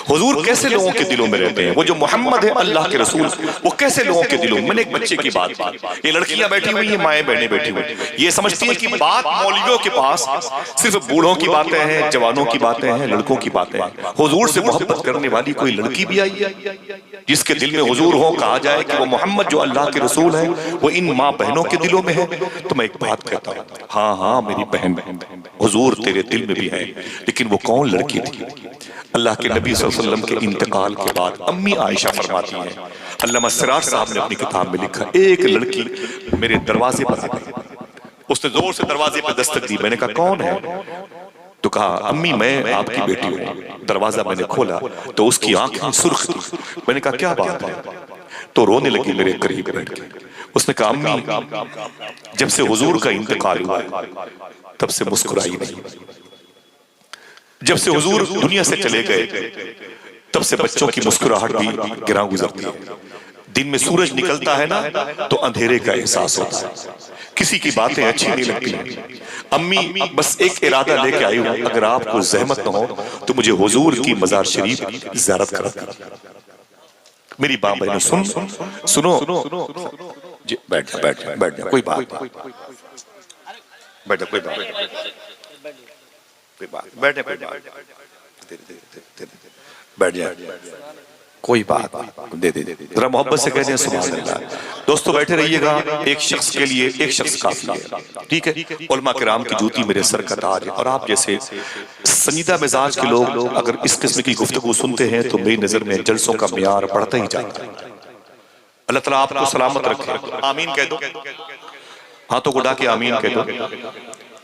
حضور کیسے لوگوں کے دلوں میں رہتے ہیں، وہ جو محمد ہے اللہ کے رسول وہ کیسے لوگوں کے دلوں میں۔ نے ایک بچے کی بات کی، یہ لڑکیاں بیٹھی ہوئی ہیں، مائیں بہنیں بیٹھی ہوئی، یہ سمجھتی ہیں کہ بات مولویوں کے پاس صرف بوڑھوں کی باتیں ہیں، جوانوں کی باتیں ہیں، لڑکوں کی باتیں ہیں۔ حضور سے محبت کرنے والی کوئی لڑکی بھی آئی ہے جس کے دل میں حضور ہو، کہا جائے کہ وہ محمد جو اللہ کے رسول ہیں وہ ان ماں بہنوں کے دلوں میں ہے۔ تو میں ایک بات کہتا ہوں، ہاں ہاں میری بہن حضور تیرے دل میں بھی ہے، لیکن وہ کون لڑکی تھی؟ اللہ کے نبی صلی اللہ علیہ وسلم کے انتقال کے بعد امی عائشہ فرماتی ہیں، علامہ سراج صاحب نے اپنی کتاب میں لکھا، ایک لڑکی میرے دروازے پر آ گئی، اس نے زور سے دروازے پر دستک دی، میں نے کہا کون ہے؟ تو کہا امی میں آپ کی بیٹی ہوں۔ دروازہ میں نے کھولا تو اس کی آنکھیں سرخ تھی، میں نے کہا کیا بات ہے؟ تو رونے لگی میرے قریب بیٹھ کے۔ اس نے کہا امی جب سے حضور کا انتقال ہوا تب سے مسکرائی نہیں، جب سے حضور دنیا سے چلے گئے تب سے بچوں کی مسکراہٹ بھی گراں گزرتی ہے۔ دن میں سورج نکلتا ہے نا تو اندھیرے کا احساس ہوتا ہے، کسی کی باتیں اچھی نہیں لگتی ہیں۔ امی بس ایک ارادہ لے کے آئی ہوں، اگر آپ کو زحمت نہ ہو تو مجھے حضور کی مزار شریف زیارت کرا۔ میری ماں بہنوں سنو، جی بیٹھ جا کوئی بات بیٹھ جا کوئی بات بیٹھ جا کوئی بات دے ذرا محبت سے کہتے ہیں سبحان اللہ۔ دوستو بیٹھے رہیے گا، ایک شخص کے لیے ایک شخص کافی ہے، ٹھیک ہے؟ علماء کرام کی جوتی میرے سر کا تاج ہے، اور آپ جیسے سنجیدہ مزاج کے لوگ اگر اس قسم کی گفتگو سنتے ہیں تو میری نظر میں جلسوں کا معیار بڑھتا ہی جاتا ہے۔ اللہ تعالیٰ آپ کو سلامت رکھے، آمین کہہ دو، ہاتھوں کو اٹھا کے آمین کہہ دو،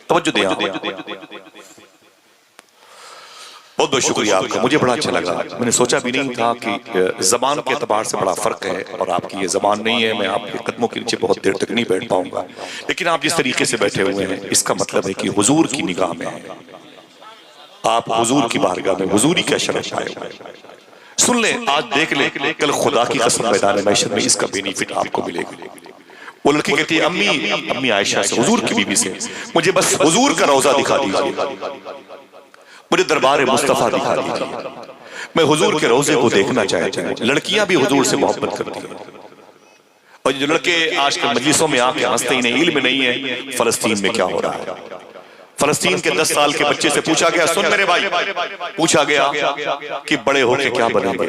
توجہ دیں۔ بہت بہت شکریہ آپ کا، مجھے بڑا اچھا لگا، میں نے سوچا بھی نہیں تھا کہ زبان کے اعتبار سے بڑا فرق ہے، اور آپ کی یہ زبان نہیں ہے، میں آپ کے قدموں کے نیچے بہت دیر تک نہیں بیٹھ پاؤں گا، لیکن آپ جس طریقے سے بیٹھے ہوئے ہیں اس کا مطلب ہے کہ حضور کی نگاہ میں ہیں، آپ حضور کی بارگاہ میں حضوری کا شرف پائے ہوئے ہیں۔ سن لیں، آج دیکھ لیں، کل خدا کی قسم میدان محشر میں اس کا بینیفٹ آپ کو ملے گا۔ وہ لڑکی کہتی ہے امی عائشہ سے، حضور کی بیوی سے، مجھے بس حضور کا روضہ دکھا دیجیے، مجھے دربار مصطفیٰ دکھا دیجیے، میں حضور کے روضے کو دیکھنا چاہتی ہوں۔ لڑکیاں بھی حضور سے محبت کرتی ہیں، اور جو لڑکے آج کل مجلسوں میں آ کے ہنستے ہی نہیں، علم نہیں ہے فلسطین میں کیا ہو رہا ہے۔ فلسطین کے 10 سال کے بچے سے پوچھا گیا، سن میرے بھائی، پوچھا گیا کہ بڑے ہو کے کیا بنیں گے؟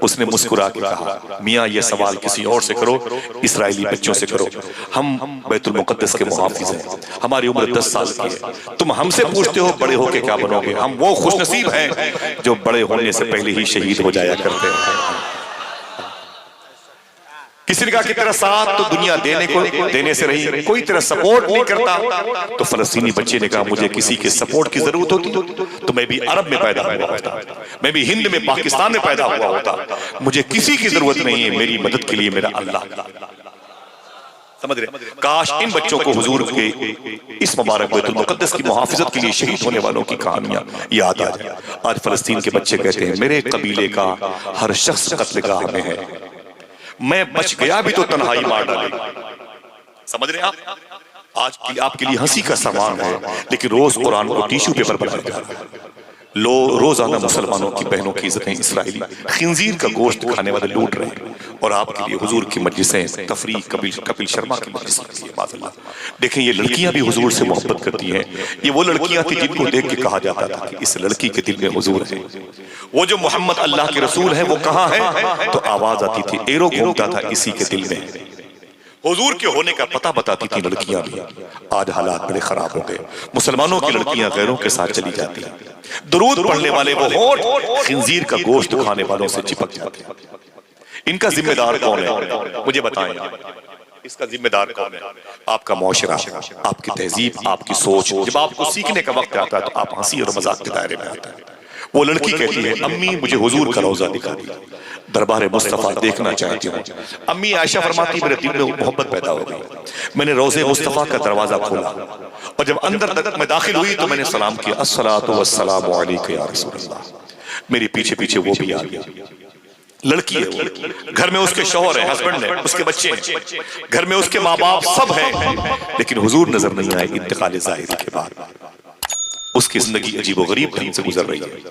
اس نے مسکرا کے کہا، میاں یہ سوال کسی اور سے کرو، اسرائیلی بچوں سے کرو، ہم بیت المقدس کے محافظ ہیں، ہماری عمر 10 سال کی ہے، تم ہم سے پوچھتے ہو بڑے ہو کے کیا بنو گے؟ ہم وہ خوش نصیب ہیں جو بڑے ہونے سے پہلے ہی شہید ہو جایا کرتے ہیں۔ کسی نے کہا کہ تیرا ساتھ تو دنیا دینے سے رہی، کوئی تیرا سپورٹ نہیں کرتا، تو فلسطینی بچے نے کہا مجھے کسی کے سپورٹ کی ضرورت ہوتی تو میں بھی عرب میں پیدا ہوا ہوتا، میں بھی ہند میں پاکستان میں پیدا ہوا ہوتا، مجھے کسی کی ضرورت نہیں ہے، میری مدد کے لیے میرا اللہ۔ سمجھ رہے؟ کاش ان بچوں کو حضور کے اس مبارک بیت المقدس کی محافظت کے لیے شہید ہونے والوں کی کہانیاں یاد آ جائیں۔ آج فلسطین کے بچے کہتے ہیں میرے قبیلے کا ہر شخص قتل گاہ میں ہے، میں بچ گیا بھی تو تنہائی مار ڈالے۔ سمجھ رہے ہیں آپ؟ آج آپ کے لیے ہنسی کا سامان ہے، لیکن روز قرآن کو ٹیشو پیپر بنایا جا رہا ہے۔ روزانہ مسلمانوں کی بہنوں کی عزتیں اسرائیلی خنزیر کا گوشت کھانے والے لوٹ رہے ہیں، اور آپ کے لیے حضور کی مجلسیں تفریح، کپل شرما کی مجلسیں۔ دیکھیں یہ لڑکیاں بھی حضور سے محبت کرتی ہیں، یہ وہ لڑکیاں تھیں جن کو دیکھ کے کہا جاتا تھا کہ اس لڑکی کے دل میں حضور ہے، وہ جو محمد اللہ کے رسول ہے وہ کہاں ہے؟ تو آواز آتی تھی، ایرو گھومتا تھا اسی کے دل میں۔ حضور کے ہونے کا پتہ بتاتی تھی لڑکیاں بھی۔ آج حالات بڑے خراب ہو گئے، مسلمانوں کی لڑکیاں غیروں کے ساتھ چلی جاتی ہیں، درود پڑھنے والے وہ ہونٹ خنزیر کا گوشت کھانے والوں سے چپک جاتے ہیں۔ ان کا ذمہ دار کون ہے؟ مجھے بتائیں، اس کا ذمہ دار کون ہے؟ آپ کا معاشرہ، آپ کی تہذیب، آپ کی سوچ۔ جب آپ کو سیکھنے کا وقت آتا ہے تو آپ ہنسی اور مذاق کے دائرے میں آتا ہے۔ وہ لڑکی کہتی ہے امی مجھے حضور کا روضہ دکھا دیا، دربار مصطفیٰ دیکھنا چاہتی ہوں۔ امی عائشہ فرماتی میرے دل میں محبت پیدا ہو گئی، میں نے روضے مصطفیٰ کا دروازہ کھولا، اور جب اندر تک میں داخل ہوئی تو میں نے سلام کیا، الصلاۃ والسلام علیک یا رسول اللہ۔ میرے پیچھے پیچھے وہ بھی آ گیا، لڑکی ہے وہ، گھر میں اس کے شوہر ہیں، ہسبینڈ ہیں، اس کے بچے ہیں، گھر میں اس کے ماں باپ سب ہیں، لیکن حضور نظر نہیں آئے انتقال ظاہری کے بعد۔ اس کی زندگی عجیب و غریب ڈھنگ سے گزر رہی ہے.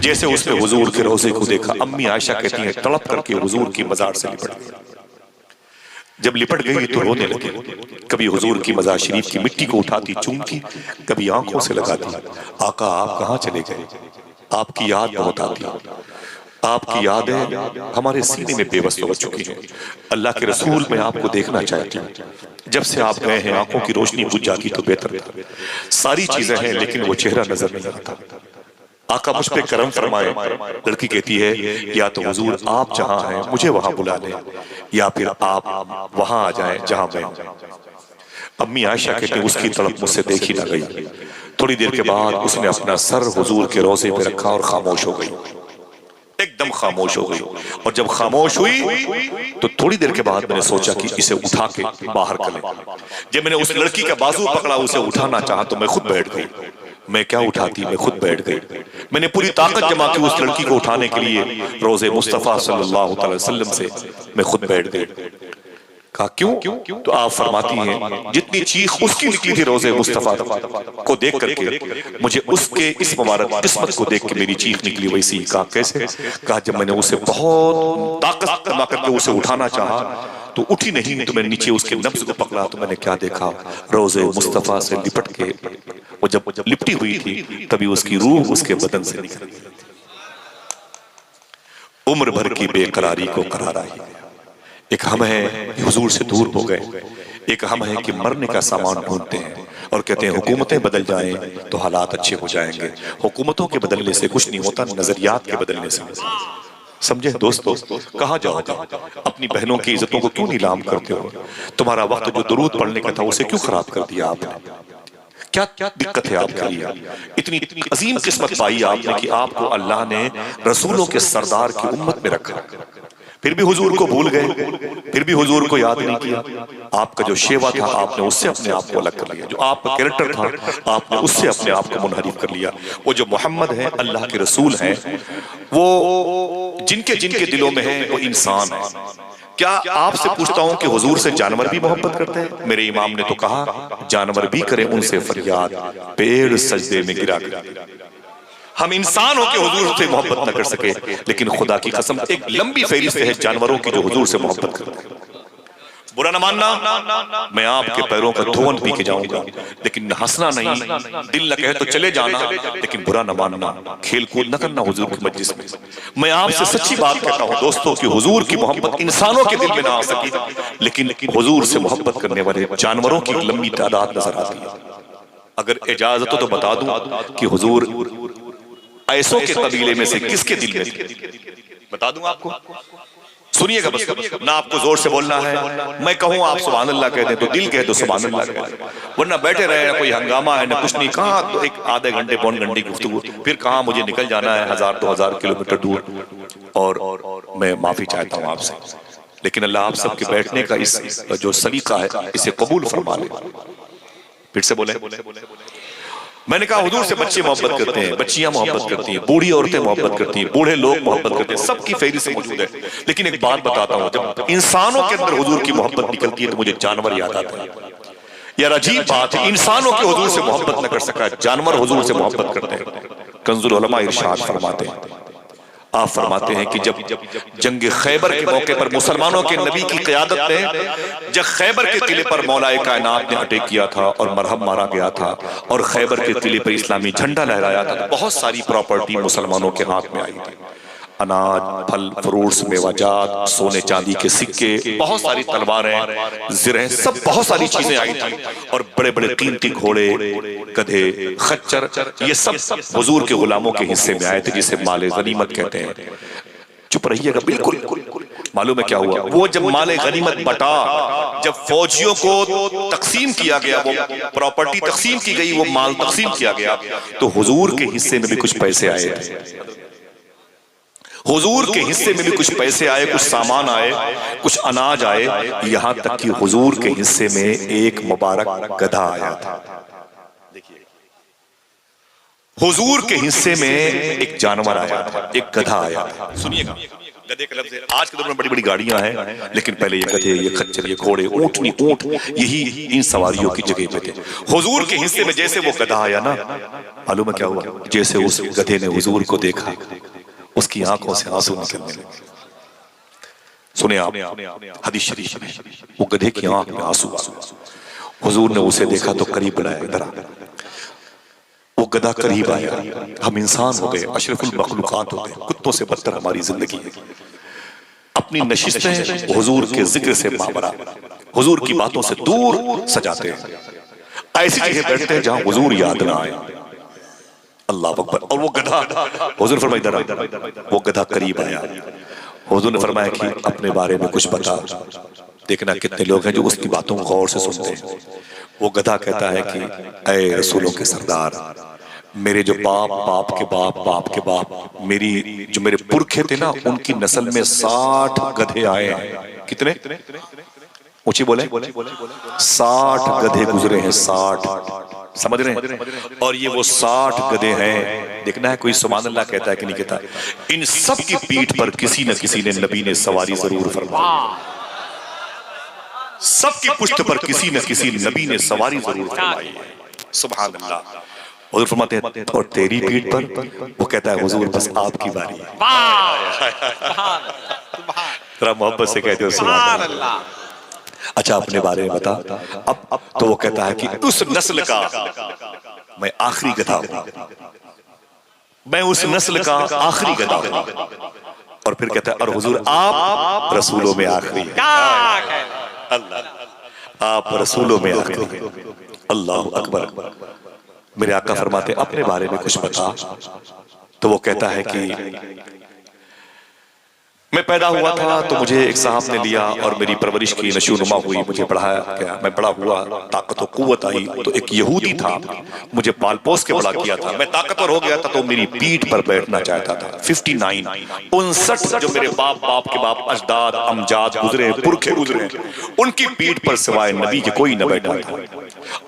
جیسے اس نے حضور کے روضے کو دیکھا، امی عائشہ کہتی ہیں تڑپ کر کے حضور کی مزار سے لپٹ گئی. جب لپٹ گئی تو رونے لگی. کبھی حضور کی مزار شریف کی مٹی کو اٹھاتی چومتی، کبھی آنکھوں سے لگاتی. آقا آپ کہاں چلے گئے؟ آپ کی یاد بہت آتی، آپ کی یادیں ہمارے سینے میں پیوست ہو چکی ہیں. اللہ کے رسول میں آپ کو دیکھنا چاہتی ہوں. جب سے آپ گئے ہیں آنکھوں کی روشنی بجھ جاتی تو بہتر تھا. ساری چیزیں ہیں لیکن وہ چہرہ نظر نہیں آتا. آقا مجھ پہ کرم فرمائے. لڑکی کہتی ہے یا تو حضور آپ جہاں ہیں مجھے وہاں بلا لیں، یا پھر آپ وہاں آ جائیں جہاں میں ہوں. امی عائشہ کہتی ہیں اس کی طرف مجھ سے دیکھی نہ گئی. تھوڑی دیر کے بعد اس نے اپنا سر حضور کے روضے پہ رکھا اور خاموش ہو گئی، ایک دم خاموش ہو گئی. اور جب خاموش ہوئی تو تھوڑی دیر کے بعد میں نے سوچا کہ اسے اٹھا کے باہر کریں. جب میں نے اس لڑکی کا بازو پکڑا اسے اٹھانا چاہا تو میں خود بیٹھ گئی. میں کیا اٹھاتی، میں خود بیٹھ گئی. میں نے پوری طاقت جمع کی اس لڑکی کو اٹھانے کے لیے روضے مصطفیٰ صلی اللہ علیہ وسلم سے میں خود بیٹھ گئی. کہا کیوں؟ تو آپ فرماتی ہیں جتنی چیخ اس کی نکلی تھی روضے مصطفیٰ کو دیکھ کر کے، مجھے اس کے اس مبارک قسمت کو دیکھ کے میری چیخ نکلی ویسی. کہا کیسے؟ کہا جب میں نے اسے بہت طاقت جمع کر کے اسے اٹھانا چاہا تو اٹھی نہیں، تو میں نیچے اس کے نبض کو پکڑا تو میں نے کیا دیکھا، روضے مصطفیٰ سے لپٹ کے وہ جب لپٹی ہوئی تھی تبھی اس کی روح اس کے بدن سے نکل گئی. عمر بھر کی بے قراری کو قرار آئی. ایک ہم ہے حضور سے دور ہو گئے، ایک ہم ہے کہ مرنے کا سامان ڈھونڈتے ہیں اور کہتے ہیں حکومتیں بدل جائیں تو حالات اچھے ہو جائیں گے. حکومتوں کے بدلنے سے کچھ نہیں ہوتا، نظریات کے بدلنے سے. سمجھے دوستو، کہاں جاؤ گے؟ اپنی بہنوں کی عزتوں کو کیوں نیلام کرتے ہو؟ تمہارا وقت جو درود پڑھنے کا تھا اسے کیوں خراب کر دیا آپ نے؟ کیا دقت ہے آپ کے لیے؟ اتنی عظیم قسمت پائی آپ نے کہ آپ کو اللہ نے رسولوں کے سردار کی امت میں رکھا، پھر بھی حضور کو بھول گئے، پھر بھی حضور کو یاد نہیں کیا. آپ کا جو شیوا تھا آپ نے اس سے اپنے آپ کو الگ کر لیا، جو آپ کا کریکٹر تھا آپ نے اس سے اپنے آپ کو منحرف کر لیا. وہ جو محمد ہیں اللہ کے رسول ہیں، وہ جن کے دلوں میں ہیں وہ انسان ہیں. کیا آپ سے پوچھتا ہوں کہ حضور سے جانور بھی محبت کرتے ہیں؟ میرے امام نے تو کہا جانور بھی کریں ان سے فریاد، پیڑ سجدے میں گرا کر. ہم انسان ہو کے حضور سے محبت نہ کر سکے، لیکن خدا کی قسم ایک لمبی فہرست ہے جانوروں کی جو حضور سے محبت کرتے ہیں. برا نہ ماننا، میں آپ کے پیروں کا دھون پی کے جاؤں گا، لیکن ہنسنا نہیں، دل نہ کہے تو چلے جانا، لیکن برا نہ ماننا، کھیل کود نہ کرنا حضور کی مجلس میں. میں آپ سے سچی بات کہتا ہوں دوستو کہ حضور کی محبت انسانوں کے دل میں نہ آ سکی، لیکن حضور سے محبت کرنے والے جانوروں کی ایک لمبی تعداد نظر آتی ہے. اگر اجازت ہو تو بتا دوں کہ حضور ایسوں کے قبیلے میں سے کس کے دل میں تھے؟ بتا دوں آپ کو، سنیے گا بس، نہ آپ کو زور سے بولنا ہے. میں کہوں آپ سبحان اللہ کہہ دیں تو دل کہہ دو سبحان اللہ کہہ دیں، ورنہ بیٹھے رہے نہ کوئی ہنگامہ ہے نہ کچھ نہیں. کہاں ایک آدھے گھنٹے پون گھنٹے گفتگو، پھر کہاں مجھے نکل جانا ہے 1000-2000 کلومیٹر دور. اور میں معافی چاہتا ہوں آپ سے، لیکن اللہ آپ سب کے بیٹھنے کا اس جو سلیقہ ہے اسے قبول فرما لے. پھر سے بولیں. میں نے کہا حضور سے بچے محبت کرتے ہیں، بچیاں محبت کرتی ہیں، بوڑھی عورتیں محبت کرتی ہیں، بوڑھے لوگ محبت کرتے ہیں، سب کی فہرست موجود ہے. لیکن ایک بات بتاتا ہوں، جب انسانوں کے اندر حضور کی محبت نکلتی ہے تو مجھے جانور یاد آتا ہے. یار عجیب بات ہے، انسانوں کے حضور سے محبت نہ کر سکا، جانور حضور سے محبت کرتے ہیں. کنز العلماء ارشاد فرماتے ہیں، آپ فرماتے ہیں کہ جب جنگ خیبر کے موقع پر مسلمانوں کے نبی کی قیادت نے جب خیبر کے قلعے پر مولا کائنات نے اٹیک کیا تھا اور مرہم مارا گیا تھا اور خیبر کے قلعے پر اسلامی جھنڈا لہرایا تھا، تو بہت ساری پراپرٹی مسلمانوں کے ہاتھ میں آئی تھی. اناج، پھل، فروٹس، میوہ جات، سونے چاندی کے سکے، بہت ساری تلواریں، زرہیں، سب بہت ساری چیزیں آئی تھیں. اور بڑے بڑے قیمتی گھوڑے، گدھے، خچر، یہ سب حضور کے غلاموں کے حصے میں آئے تھے جسے مال غنیمت کہتے ہیں. چپ رہیے گا، بالکل معلوم ہے کیا ہوا. وہ جب مال غنیمت بٹا، جب فوجیوں کو تقسیم کیا گیا، وہ پراپرٹی تقسیم کی گئی، وہ مال تقسیم کیا گیا، تو حضور کے حصے میں بھی کچھ پیسے آئے تھے. حضور کے حصے میں بھی کچھ پیسے آئے، کچھ سامان آئے، کچھ اناج آئے، یہاں تک کہ حضور کے حصے میں ایک مبارک گدھا آیا تھا. حضور کے حصے میں ایک جانور آیا تھا، ایک گدھا آیا تھا. سنیے گا، گدھے کا لفظ ہے، آج کے دور میں بڑی بڑی گاڑیاں ہیں، لیکن پہلے یہ گدھے، یہ خچر، یہ گھوڑے، اونٹنی، اونٹ، یہی ان سواریوں کی جگہ پہ تھے۔ حضور کے حصے میں جیسے وہ گدھا آیا نا، معلوم ہے کیا ہوا؟ جیسے اس گدھے نے حضور کو دیکھا، اس کی آنکھوں سے آنسو نکلنے لگے۔ سنیں آپ حدیث شریف میں، وہ گدھے کی آنکھ میں آنسو، حضور نے اسے دیکھا تو قریب بلایا، ادھر آ۔ وہ گدھا قریب آیا، ہم انسان ہو گئے، اشرف المخلوقات ہو گئے، کتوں سے بدتر ہماری زندگی ہے۔ اپنی نشستیں حضور کے ذکر سے مابرا، حضور کی باتوں سے دور سجاتے ہیں، ایسی جگہ بیٹھتے ہیں جہاں حضور یاد نہ آئے۔ اللہ اکبر۔ اور وہ گدھا، حضور فرمایا ادھر آ، وہ گدھا قریب آیا، حضور نے فرمایا کہ اپنے بارے میں کچھ بتا۔ دیکھنا کتنے لوگ ہیں جو اس کی باتوں کو غور سے سنتے ہیں۔ وہ گدھا کہتا ہے کہ اے رسولوں کے سردار، میرے جو باپ، باپ کے باپ، باپ کے باپ، میری جو میرے پرکھے تھے نا، ان کی نسل میں 60 گدھے آئے ہیں۔ کتنے؟ اونچی بولیں، 60 گدھے گزرے ہیں، 60، سمجھ رہے ہیں؟ اور یہ وہ 60 گدھے ہیں، دیکھنا ہے کوئی سبحان اللہ کہتا ہے کہ نہیں کہتا۔ ان سب کی پیٹھ پر کسی نہ کسی نے نبی نے سواری ضرور فرمائی، سب کی پشت پر کسی نہ کسی نبی نے سواری ضرور فرمائی۔ سبحان اللہ۔ حضور فرماتے ہیں اور تیری پیٹھ پر؟ وہ کہتا ہے حضور بس آپ کی باری ہے۔ ذرا محبت سے کہتے ہو سبحان اللہ۔ اچھا اپنے بارے میں بتا۔ اب تو وہ کہتا ہے کہ اس نسل کا میں آخری گدھا ہوں، میں اس نسل کا آخری گدھا ہوں۔ اور پھر کہتا ہے اور حضور آپ رسولوں میں آخری ہیں، آپ رسولوں میں آخری ہیں۔ اللہ اکبر۔ میرے آقا فرماتے اپنے بارے میں کچھ بتا۔ تو وہ کہتا ہے کہ میں پیدا ہوا تھا تو مجھے ایک صاحب نے لیا اور میری پرورش کی، نشو نما ہوئی، مجھے پڑھایا گیا، میں بڑا ہوا، طاقت و قوت آئی تو ایک یہودی تھا، مجھے پال پوس کے بڑا کیا تھا، میں طاقتور ہو گیا تھا تو میری پیٹھ پر بیٹھنا چاہتا تھا۔ 59 جو میرے باپ، باپ کے باپ، اجداد، امجاد گزرے، پرکھے گزرے، ان کی پیٹھ پر سوائے نبی کے کوئی نہ بیٹھا تھا۔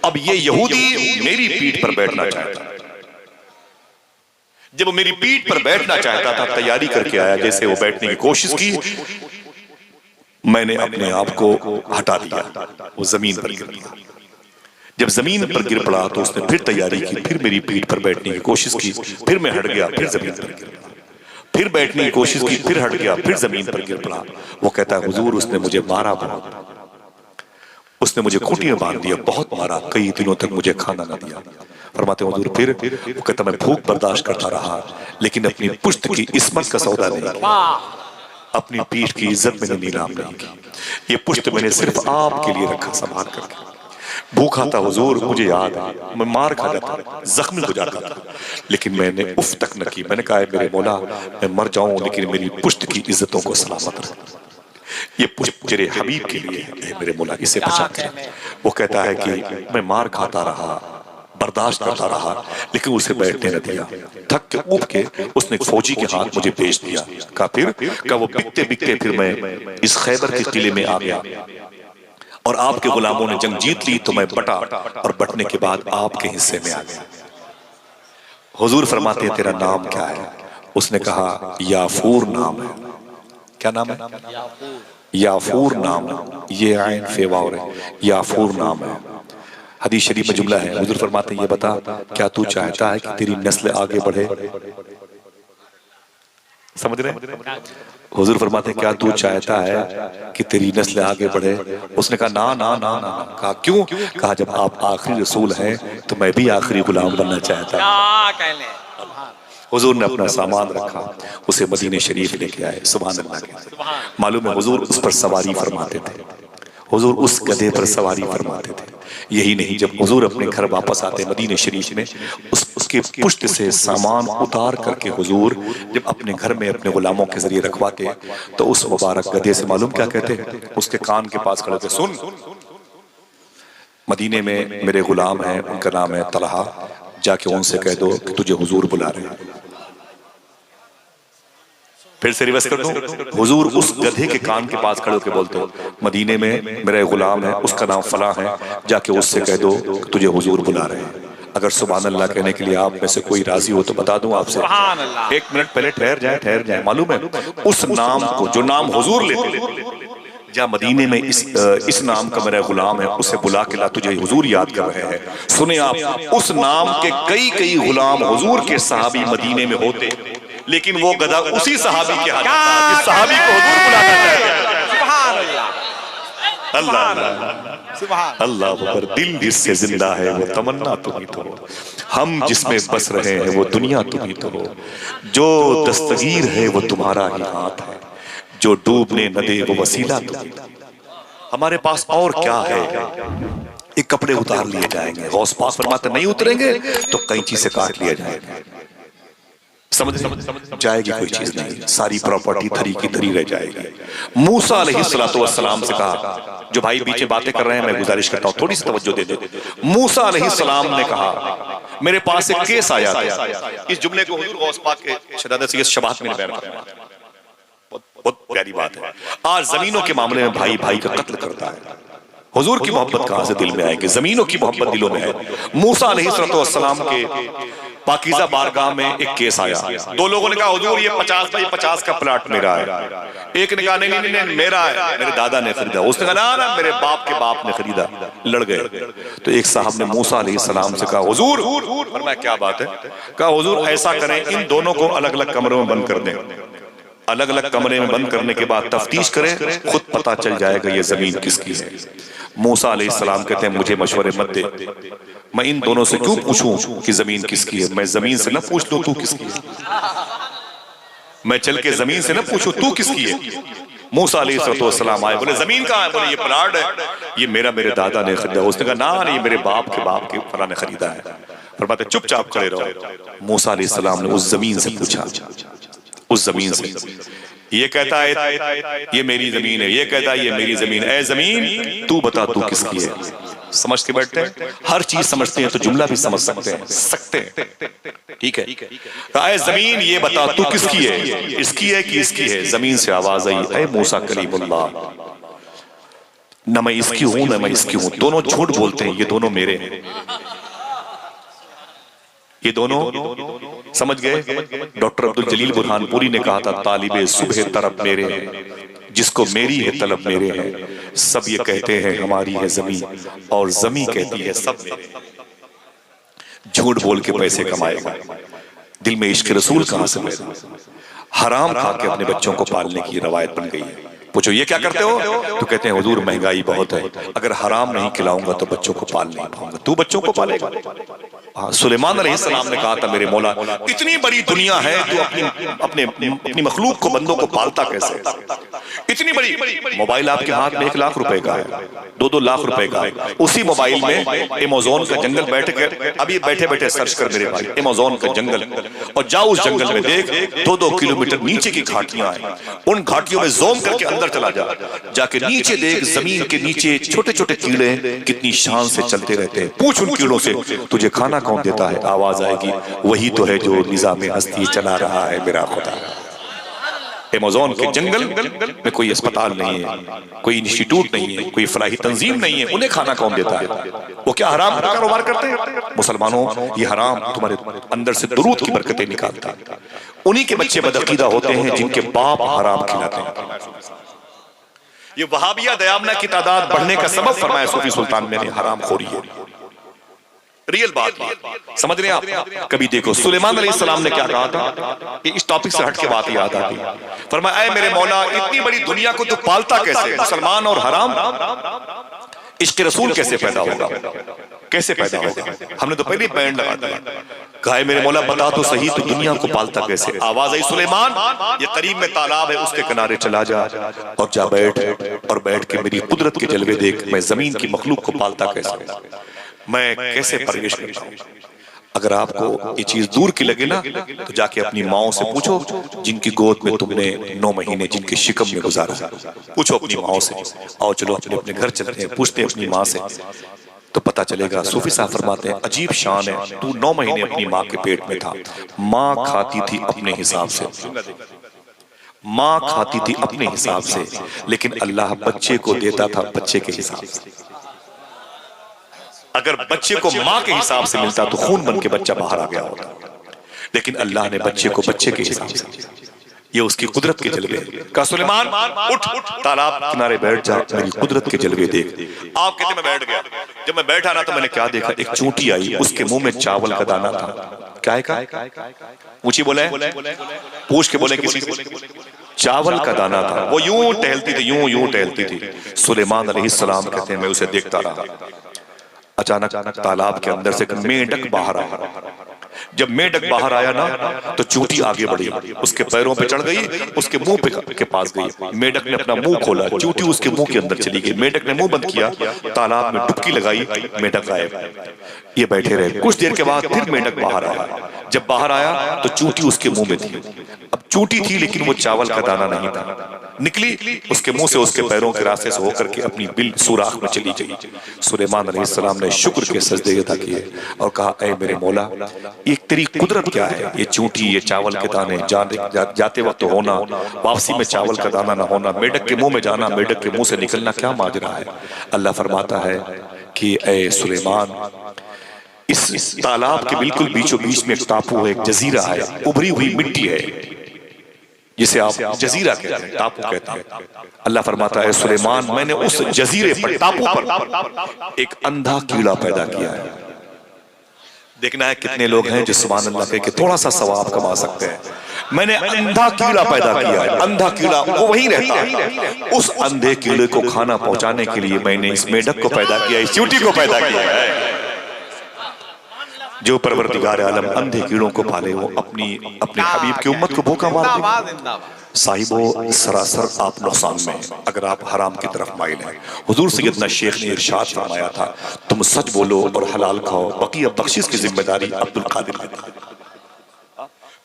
اب یہ یہودی میری پیٹھ پر بیٹھنا چاہتا، جب وہ میری پیٹھ پر بیٹھنا چاہتا تھا، تیاری کر کے آیا، جیسے وہ بیٹھنے کی کوشش کی، میں نے اپنے آپ کو ہٹا دیا، وہ زمین پر گر پڑا۔ جب زمین پر گر پڑا تو اس نے پھر تیاری کی، پھر میری پیٹھ پر بیٹھنے کی کوشش کی، پھر میں ہٹ گیا، پھر زمین پر گر پڑا، پھر بیٹھنے کی کوشش کی، پھر ہٹ گیا، پھر زمین پر گر پڑا۔ وہ کہتا ہے حضور اس نے مجھے مارا بہت، اس نے مجھے کھوٹیاں باندھ دیا، بہت مارا، کئی دنوں تک مجھے کھانا نہ دیا۔ فرماتے حضور پھر وہ کہتا میں بھوک برداشت کرتا رہا، لیکن اپنی پشت کی عصمت کا سودا نہیں کیا، اپنی پیٹھ کی عزت میں نے نیلام نہیں کی، یہ پشت میں نے صرف آپ کے لیے رکھا سنبھال کر کے۔ بھوکھا تھا حضور، مجھے یاد ہے، میں مار کھا جاتا تھا، زخمی ہو جاتا تھا، لیکن میں نے اف تک نہ کی۔ میں نے کہا ہے میرے مولا میں مر جاؤں لیکن میری پشت کی عزتوں کو سلامت رکھ، یہ پشت تیرے حبیب کے لیے ہے میرے مولا، اسے بچا کر۔ وہ کہتا ہے کہ میں مار کھاتا رہا، برداشت کرتا رہا، لیکن اسے بیٹھنے نہ دیا۔ تھک کے اوپ کے اس نے ایک فوجی کے ہاتھ مجھے بیچ دیا، کہا پھر کہ وہ بکتے بکتے پھر میں اس خیبر کے قلعے میں آ گیا اور آپ کے غلاموں نے جنگ جیت لی تو میں بٹا، اور بٹنے کے بعد آپ کے حصے میں آ گیا۔ حضور فرماتے ہیں تیرا نام کیا ہے؟ اس نے کہا یافور نام ہے۔ کیا نام ہے؟ یافور نام ہے، یہ عین فیواور ہے، یافور نام ہے۔ حدیث شریف میں جملہ ہے، حضور فرماتے ہیں یہ بتا کیا تو چاہتا ہے کہ تیری نسل آگے بڑھے؟ سمجھ رہے ہیں؟ حضور فرماتے ہیں کیا تو چاہتا ہے کہ تیری نسل آگے بڑھے؟ اس نے کہا نا نا نا نا۔ کہا کیوں؟ کہا جب آپ آخری رسول ہیں تو میں بھی آخری غلام بننا چاہتا ہوں۔ حضور نے اپنا سامان رکھا، اسے مدینہ شریف لے کے آئے، سبحان اللہ کے۔ معلوم ہے حضور اس پر سواری فرماتے تھے، حضور اس گدھے پر سواری فرماتے تھے۔ یہی نہیں، جب حضور اپنے گھر واپس آتے مدینہ شریف میں، اس کے پشت سے سامان اتار کر کے حضور جب اپنے گھر میں اپنے غلاموں کے ذریعے رکھواتے تو اس مبارک گدھے سے معلوم کیا کہتے؟ اس کے کان کے پاس کھڑے تھے، سن مدینے میں میرے غلام ہیں، ان کا نام ہے طلحہ، جا کے ان سے کہہ دو کہ تجھے حضور بلا رہے ہیں۔ پھر سے ریورس کر دوں، حضور اس گدھے کے کان کے پاس کھڑے ہو کے بولتے ہو مدینے میں میرے غلام ہے، اس کا نام فلاں ہے، جا کے اس سے کہہ دو کہ تجھے حضور بلا رہے ہیں۔ اگر سبحان اللہ کہنے کے لیے آپ میں سے کوئی راضی ہو تو بتا دوں آپ سے، ایک منٹ پہلے ٹھہر جائیں. معلوم ہے اس نام کو جو نام حضور لیتے جہاں مدینے میں اس نام کا میرا غلام ہے، اسے بلا کے لا تجھے حضور یاد کر رہے ہیں. سنیں آپ، اس نام کے کئی غلام حضور کے صحابی مدینے میں ہوتے، لیکن وہ گدھا اسی صحابی کے ہاتھ تھا جس صحابی کو حضور بلانا چاہے. سبحان اللہ، اللہ اللہ اکبر. دل جس سے زندہ ہے وہ تمنا تمہیں تو ہو، ہم جس میں بس رہے ہیں وہ دنیا تمہیں تو ہو. جو دستگیر ہے وہ تمہارا ہی ہاتھ ہے، جو ڈوبنے نہ دے وہ وسیلہ تمہیں. ہمارے پاس اور کیا ہے؟ ایک کپڑے اتار لیے جائیں گے. غوث پاک فرماتے نہیں اتریں گے تو قینچی سے کاٹ لیا جائے گا. سمجھ جائے گی کوئی چیز نہیں، ساری پراپرٹی تھری کی تھری رہ جائے گی. موسیٰ علیہ السلام سے کہا، جو بھائی بیچے باتیں کر رہے ہیں میں گزارش کرتا ہوں تھوڑی سی توجہ دے دیں. موسیٰ علیہ السلام نے کہا میرے پاس ایک کیس آیا تھا. اس جملے کو حضور غوث پاک کے شہادت سید شباہت میں بیان کرنا بہت پیاری بات ہے. آج زمینوں کے معاملے میں بھائی بھائی کا قتل کرتا ہے. حضور کی محبت کہاں سے دل میں آئے گی؟ زمینوں کی محبت دلوں میں ہے. موسیٰ علیہ السلام کے پاکیزہ بارگاہ میں ایک کیس آیا. دو لوگوں نے کہا حضور یہ 50x50 کا پلاٹ میرا ہے. ایک نے کہا نہیں میرا ہے، میرے دادا نے خریدا. اس نے کہا نا میرے باپ کے باپ نے خریدا. لڑ گئے. تو ایک صاحب نے موسیٰ علیہ السلام سے کہا حضور، فرمایا کیا بات ہے؟ کہا حضور ایسا کریں ان دونوں کو الگ الگ کمروں میں بند کر دیں. الگ الگ کمرے میں بند کرنے کے بعد تفتیش کریں، خود پتہ چل جائے گا یہ زمین کس کی ہے. موسیٰ علیہ السلام کہتے ہیں مجھے مشورے مت دے، میں ان دونوں سے کیوں پوچھوں کہ زمین کس کی ہے؟ میں زمین سے نہ پوچھ لوں تو کس کی ہے، میں چل کے زمین سے نہ پوچھوں تو کس کی ہے. موسیٰ علیہ السلام آئے، بولے زمین کہاں ہے؟ بولے یہ پلاٹ ہے، یہ میرے دادا نے خریدا. اس نے کہا نا یہ میرے باپ کے فلاں نے خریدا ہے. فرماتے چپ چاپ کھڑے رہو. موسیٰ علیہ السلام نے اس زمین سے پوچھا، اس زمین سے. یہ کہتا ہے یہ میری زمین ہے، یہ کہتا ہے یہ میری زمین. اے زمین تو بتا تو کس کی ہے؟ سمجھ کے بیٹھتے ہیں، ہر چیز سمجھتے ہیں تو جملہ بھی سمجھ سکتے ہیں. ٹھیک ہے. اے زمین یہ بتا تو کس کی ہے؟ اس کی ہے کہ اس کی ہے؟ زمین سے آواز آئی اے موسیٰ کلیم اللہ، نہ میں اس کی ہوں نہ میں اس کی ہوں. دونوں جھوٹ بولتے ہیں، یہ دونوں میرے ہیں. یہ دونوں سمجھ گئے. ڈاکٹر عبدالجلیل برہان پوری نے کہا تھا طالب صبح طرب میرے ہیں، جس کو میری ہے طلب میرے ہیں. سب یہ کہتے ہیں ہماری ہے زمین، اور زمین کہتی ہے سب میرے. جھوٹ بول کے پیسے کمائے گا، دل میں عشق رسول کہاں سے پیدا؟ حرام کھا کے اپنے بچوں کو پالنے کی روایت بن گئی ہے. پوچھو یہ کیا کرتے ہو؟ تو کہتے ہیں حضور مہنگائی بہت ہے، اگر حرام نہیں کھلاؤں گا تو بچوں کو پال نہیں پاؤں گا. تو بچوں کو پالے گا. سلیمان علیہ السلام نے کہا تھا میرے مولا اتنی بڑی دنیا ہے تو اپنی مخلوق کو بندوں کو پالتا کیسے؟ اتنی بڑی موبائل آپ کے ہاتھ میں 1 لاکھ روپے کا ہے، 2 لاکھ روپے کا ہے. اسی موبائل میں ایمازون کا جنگل بیٹھ کر ابھی بیٹھے سرچ کر میرے بھائی ایمازون کا جنگل، اور جاؤ اس جنگل میں دیکھ 2 کلومیٹر نیچے کی گھاٹیاں ہیں. ان گھاٹیوں میں زوم کر کے اندر چلا جا کے نیچے دیکھ زمین کے نیچے چھوٹے چھوٹے کیڑے کتنی شان سے چلتے رہتے ہیں. پوچھ ان کیڑوں سے تجھے کھانا کون دیتا ہے؟ آواز آئے گی وہی تو ہے جو نظام ہستی چلا رہا ہے میرا خدا. ایمازون کے جنگل میں کوئی اسپتال نہیں ہے، کوئی انسٹیٹیوٹ نہیں ہے، کوئی فلاحی تنظیم نہیں ہے. انہیں کھانا کون دیتا ہے؟ وہ کیا حرام کا کاروبار کرتے ہیں؟ مسلمانوں یہ حرام تمہارے اندر سے درود کی برکتیں نکالتا ہے. انہی کے بچے بدعقیدہ ہوتے ہیں جن کے باپ حرام کھلاتے ہیں. یہ وہابیہ دیامنہ کی تعداد بڑھنے کا سبب فرمایا صوفی سلطان میں نے حرام خوری ہے. ریل بات سمجھ رہے ہیں آپ؟ کبھی دیکھو سلیمان علیہ السلام نے کیا کہا تھا، اس ٹاپک سے ہٹ کے بات یاد آتی. فرمایا اے میرے مولا اتنی بڑی دنیا کو تو پالتا کیسے؟ مسلمان اور حرام عشق رسول کیسے پیدا ہوگا؟ کیسے پیدا ہوگا؟ ہم نے تو پہلے بینڈ لگا دیا. کہا اے میرے مولا بتا تو صحیح تو دنیا کو پالتا کیسے؟ آواز آئی سلیمان یہ قریب میں تالاب ہے، اس کے کنارے چلا جا اور جا بیٹھ کے میری قدرت کے جلوے دیکھ. میں زمین کی مخلوق کو پالتا کیسے، میں کیسے پرورش کرتا ہوں. اگر آپ کو یہ چیز دور کی لگے نا تو جا کے اپنی ماؤں سے پوچھو جن کی گود میں تم نے 9 مہینے جن کے شکم میں گزارا. پوچھو اپنی ماؤں سے. آؤ چلو اپنے گھر چلتے ہیں، پوچھتے ہیں اپنی ماں سے تو پتہ چلے گا. صوفی صاحب فرماتے ہیں عجیب شان ہے، تو 9 مہینے اپنی ماں کے پیٹ میں تھا. ماں کھاتی تھی اپنے حساب سے، ماں کھاتی تھی اپنے حساب سے، لیکن اللہ بچے کو دیتا تھا بچے کے حساب سے. اگر بچے کو ماں کے حساب سے ملتا تو خون بن کے بچہ باہر آ گیا ہوتا، لیکن اللہ نے بچے کو بچے کے حساب سے، یہ اس کی قدرت کے جلوے۔ کہا سلیمان اٹھ تالاب کنارے بیٹھ جا، میری قدرت کے جلوے دیکھ۔ آپ کہتے میں بیٹھ گیا، جب میں بیٹھا نا تو میں نے کیا دیکھا، ایک چونٹی آئی، اس کے منہ میں چاول کا دانہ تھا۔ کیا ہے کہا؟ پوچھی بولے، پوچھ کے بولے کسی سے، چاول کا دانہ تھا۔ وہ یوں ٹہلتی تھی، یوں ٹہلتی تھی۔ سلیمان علیہ السلام کہتے ہیں میں اسے دیکھتا رہا، اچانک تالاب کے اندر سے میڈک باہر آیا۔ جب میڈک باہر آیا نا تو چونٹی آگے بڑھی، اس کے پیروں پہ چڑھ گئی، اس کے منہ کے پاس گئی۔ میڈک نے اپنا منہ کھولا، چونٹی اس کے منہ کے اندر چلی گئی۔ میڈک نے منہ بند کیا، تالاب میں ڈبکی لگائی، میڈک غائب۔ یہ بیٹھے رہے، کچھ دیر کے بعد پھر میڈک باہر آیا۔ جب باہر آیا تو چونٹی اس کے منہ میں تھی۔ اب چونٹی تھی لیکن وہ چاول کا دانہ نہیں تھا۔ نکلی اس کے منہ سے، اس کے پیروں کے راستے سے ہو کر کے اپنی بل سوراخ میں چلی گئی۔ سلیمان علیہ السلام نے شکر کے سجدے ادا کیے اور کہا اے میرے مولا، یہ تیری قدرت کیا ہے؟ یہ چونٹی، یہ چاول کے دانے، جاتے وقت ہونا، واپسی میں چاول کا دانہ نہ ہونا، میڈک کے منہ میں جانا، میڈک کے منہ سے نکلنا، کیا ماجرا ہے؟ اللہ فرماتا ہے کہ اے سلیمان، اس تالاب کے بالکل بیچوں بیچ میں ایک ٹاپو ہے، ایک جزیرہ ہے، ابھری ہوئی مٹی ہے، جسے آپ جزیرہ کہتے ہیں، ٹاپو کہتے ہیں۔ اللہ فرماتا ہے سلیمان، میں نے اس جزیرے پر، ٹاپو پر ایک اندھا کیڑا پیدا کیا ہے۔ دیکھنا ہے کتنے لوگ ہیں جو سبحان اللہ کہہ کے تھوڑا سا ثواب کما سکتے ہیں۔ میں نے اندھا کیڑا پیدا کیا ہے۔ اندھا کیڑا وہ وہیں رہتا ہے، اس اندھے کیڑے کو کھانا پہنچانے کے لیے میں نے اس میڈک کو پیدا کیا، اس چونٹی کو پیدا کیا ہے۔ جو پروردگار عالم اندھے کیڑوں کو پالے، وہ اپنے حبیب کی امت کو بھوکا مار دے۔ صاحبو سراسر آپ نقصان میں ہیں اگر آپ حرام کی طرف مائل ہیں۔ حضور سیدنا شیخ نے ارشاد فرمایا تھا، تم سچ بولو اور حلال کھاؤ، بقیہ بخشش کی ذمہ داری عبدالقادر لیتا ہے۔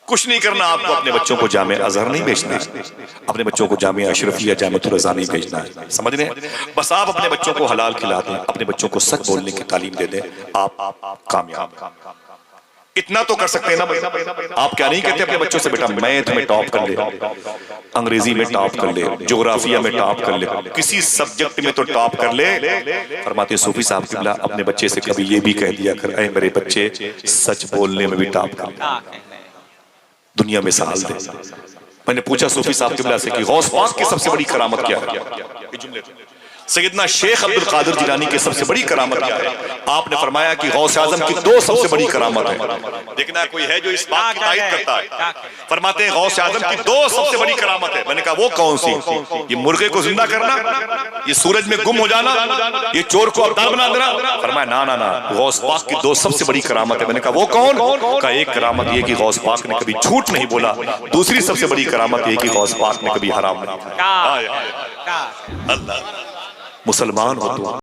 کچھ نہیں کرنا آپ کو، اپنے بچوں کو جامعہ ازہر نہیں بھیجنا ہے، اپنے بچوں کو جامعہ اشرفیہ جامعۃ الرضا نہیں بھیجنا ہے، سمجھ رہے ہیں؟ بس آپ اپنے بچوں کو حلال کھلا دیں، اپنے بچوں کو سچ بولنے کی تعلیم دے دیں، آپ کامیاب۔ اتنا تو کر سکتے ہیں نا بھائی، آپ کیا نہیں کہتے اپنے بچوں سے بیٹا میتھ میں ٹاپ کر لے، انگریزی میں ٹاپ کر لے، جغرافیہ میں ٹاپ کر لے، کسی سبجیکٹ میں تو ٹاپ کر لے۔ فرماتے ہیں صوفی صاحب قبلہ اپنے بچے سے کبھی یہ بھی کہہ دیا کر، اے میرے بچے سچ بولنے میں بھی ٹاپ کر لے، دنیا میں سال دے۔ میں نے پوچھا صوفی صاحب قبلہ سے کہ غوث پاک کی سب سے بڑی کرامت کیا ہے؟ سیدنا شیخ عبدالقادر جیلانی کی سب سے بڑی کرامت کیا ہے؟ آپ نے فرمایا کہ غوث اعظم کی دو سب سے بڑی کرامت ہے۔ دیکھنا کوئی ہے جو اس بات کی تائید کرتا ہے؟ فرماتے ہیں غوث اعظم کی دو سب سے بڑی کرامت ہے۔ میں نے کہا وہ کون سی؟ یہ مرغے کو زندہ کرنا، یہ سورج میں گم ہو جانا، یہ چور کو ابدال بنا دینا؟ فرمایا نا نا، غوث پاک کی دو سب سے بڑی کرامت ہے۔ میں نے کہا وہ کون؟ کہا ایک کرامت یہ کہ غوث پاک نے کبھی جھوٹ نہیں بولا، دوسری سب سے بڑی کرامت یہ کہ غوث پاک نے کبھی حرام نہیں کھایا۔ اللہ مسلمان ہو تو